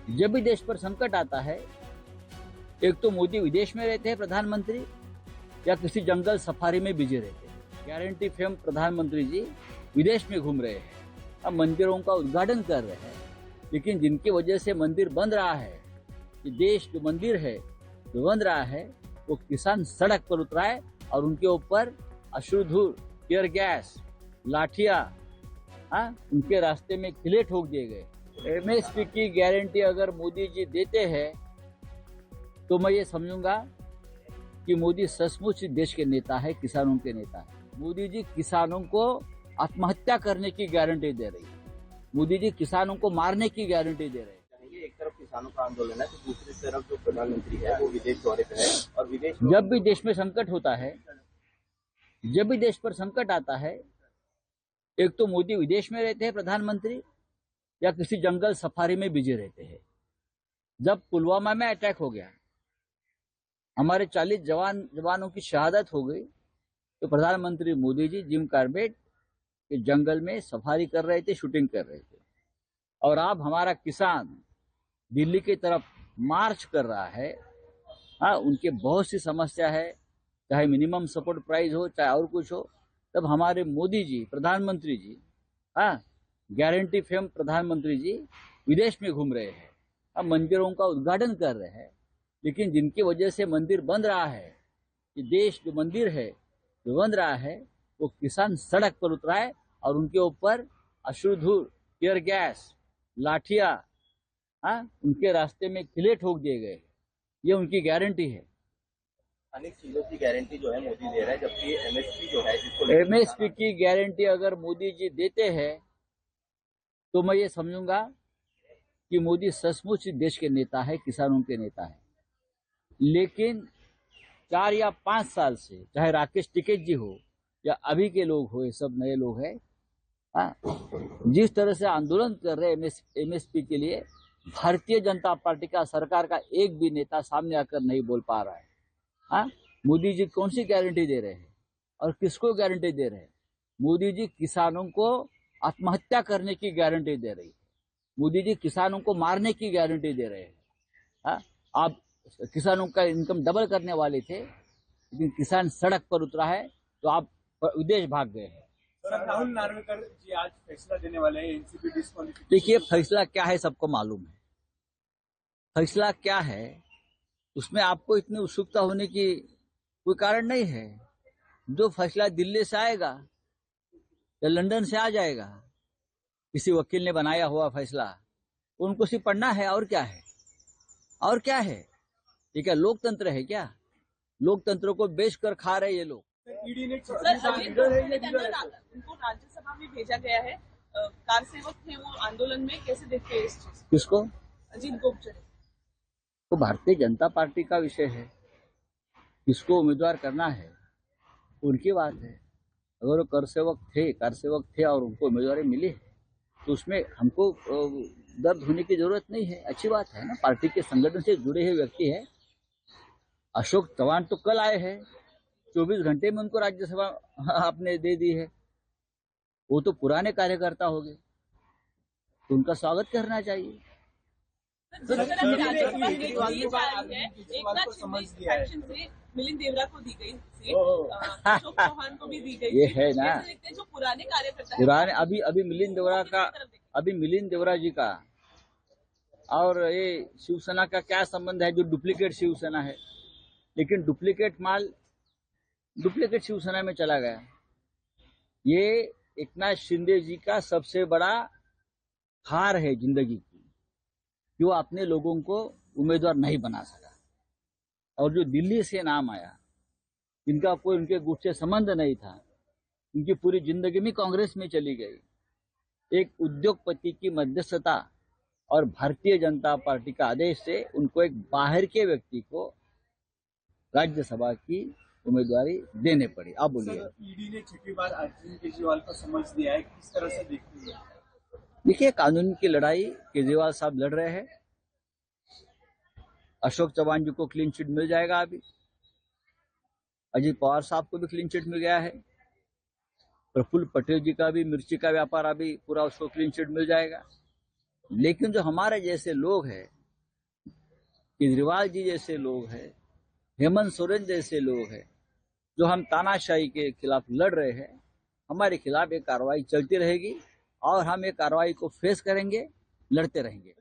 जब भी देश पर संकट आता है, एक तो मोदी विदेश में रहते हैं प्रधानमंत्री, या किसी जंगल सफारी में बिजी रहते हैं। गारंटी फेम प्रधानमंत्री जी विदेश में घूम रहे हैं, अब मंदिरों का उद्घाटन कर रहे हैं, लेकिन जिनकी वजह से मंदिर बंद रहा है, कि देश जो मंदिर है जो बंद रहा है, वो किसान सड़क पर उतरा है और उनके ऊपर अश्रुधूर, टीयर गैस, लाठियां, उनके रास्ते में किले ठोक दिए गए। एमएसपी की गारंटी अगर मोदी जी देते हैं तो मैं ये समझूंगा कि मोदी सचमुच देश के नेता है, किसानों के नेता है। मोदी जी किसानों को आत्महत्या करने की गारंटी दे रही है, मोदी जी किसानों को मारने की गारंटी दे रहे हैं। एक तरफ किसानों का आंदोलन है तो दूसरी तरफ जो प्रधानमंत्री है वो विदेश दौरे पे है और विदेश जब भी देश में संकट होता है, जब भी देश पर संकट आता है, एक तो मोदी विदेश में रहते हैं प्रधानमंत्री, या किसी जंगल सफारी में बिजी रहते हैं। जब पुलवामा में अटैक हो गया, हमारे 40 जवानों की शहादत हो गई, तो प्रधानमंत्री मोदी जी जिम कॉर्बेट के जंगल में सफारी कर रहे थे, शूटिंग कर रहे थे। और अब हमारा किसान दिल्ली की तरफ मार्च कर रहा है। उनके बहुत सी समस्या है, चाहे मिनिमम सपोर्ट प्राइस हो, चाहे और कुछ हो, तब हमारे मोदी जी प्रधानमंत्री जी, गारंटी फेम प्रधानमंत्री जी विदेश में घूम रहे हैं, अब मंदिरों का उद्घाटन कर रहे हैं, लेकिन जिनकी वजह से मंदिर बंद रहा है, कि देश जो मंदिर है जो बंद रहा है, वो किसान सड़क पर उतरा है और उनके ऊपर अश्रुधूर, टीयर गैस, लाठियां, उनके रास्ते में किले ठोक दिए गए। ये उनकी गारंटी है। अनेक चीजों की गारंटी जो है मोदी दे रहा है, जबकि एमएसपी जो है जिसको एमएसपी की गारंटी अगर मोदी जी देते हैं तो मैं ये समझूंगा कि मोदी सचमुच देश के नेता है, किसानों के नेता है। लेकिन 4 या 5 साल से, चाहे राकेश टिकैत जी हो या अभी के लोग हो, ये सब नए लोग हैं, जिस तरह से आंदोलन कर रहे हैं एमएसपी के लिए, भारतीय जनता पार्टी का, सरकार का एक भी नेता सामने आकर नहीं बोल पा रहा है। मोदी जी कौन सी गारंटी दे रहे हैं और किसको गारंटी दे रहे हैं? मोदी जी किसानों को आत्महत्या करने की गारंटी दे रही है, मोदी जी किसानों को मारने की गारंटी दे रहे हैं। आप किसानों का इनकम डबल करने वाले थे, लेकिन किसान सड़क पर उतरा है तो आप विदेश भाग गए हैं। सर, राहुल नार्वेकर जी आज फैसला देने वाले हैं एनसीपी डिस्क्वालिफिकेशन। देखिए, फैसला क्या है सबको मालूम है। फैसला क्या है उसमें आपको इतनी उत्सुकता होने की कोई कारण नहीं है। जो फैसला दिल्ली से आएगा या लंदन से आ जाएगा, किसी वकील ने बनाया हुआ फैसला, उनको सिर्फ पढ़ना है। और क्या है? और क्या है? ये क्या लोकतंत्र है क्या? लोकतंत्र को बेचकर खा रहे ये लोग। ईडी ने उनको राज्यसभा में भेजा गया है। कार सेवक थे वो आंदोलन में, कैसे देखते हैं इस चीज? किसको? अजीत गोपचर। तो भारतीय जनता पार्टी का विषय है, किसको उम्मीदवार करना है उनकी बात है। अगर वो कार सेवक थे और उनको उम्मीदवारी मिली है, तो उसमें हमको दर्द होने की जरूरत नहीं है। अच्छी बात है ना, पार्टी के संगठन से जुड़े हुए व्यक्ति है। अशोक चौहान तो कल आए हैं, 24 घंटे में उनको राज्यसभा आपने दे दी है। वो तो पुराने कार्यकर्ता हो गए, तो उनका स्वागत करना चाहिए। मिलिंद देवरा को दी गई सीट, अशोक चौहान को भी दी गई। ये है ना, जो पुराने कार्यकर्ता, पुराने अभी मिलिंद देवरा जी का और ये शिवसेना का क्या संबंध है? जो डुप्लीकेट शिवसेना है, लेकिन डुप्लीकेट माल डुप्लीकेट शिवसेना में चला गया। ये एकनाथ शिंदे जी का सबसे बड़ा हार है जिंदगी की, कि वो अपने लोगों को उम्मीदवार नहीं बना सका। और जो दिल्ली से नाम आया, जिनका कोई उनके गुट से संबंध नहीं था, उनकी पूरी जिंदगी में कांग्रेस में चली गई। एक उद्योगपति की मध्यस्थता और भारतीय जनता पार्टी का आदेश से उनको एक बाहर के व्यक्ति को राज्यसभा की उम्मीदवारी देने पड़ी। आप बोलिए। ईडी ने 6वीं बार अरविंद केजरीवाल को समझ दिया है, किस तरह से देखती है? देखिए, कानून की लड़ाई केजरीवाल साहब लड़ रहे हैं। अशोक चौहान जी को क्लीन चिट मिल जाएगा। अभी अजीत पवार साहब को भी क्लीन चिट मिल गया है। प्रफुल्ल पटेल जी का भी मिर्ची का व्यापार अभी पूरा, उसको क्लीन चिट मिल जाएगा। लेकिन जो हमारे जैसे लोग हैं, केजरीवाल जी जैसे लोग हैं, हेमंत सोरेन जैसे लोग हैं, जो हम तानाशाही के खिलाफ लड़ रहे हैं, हमारे खिलाफ ये कार्रवाई चलती रहेगी और हम ये कार्रवाई को फेस करेंगे, लड़ते रहेंगे।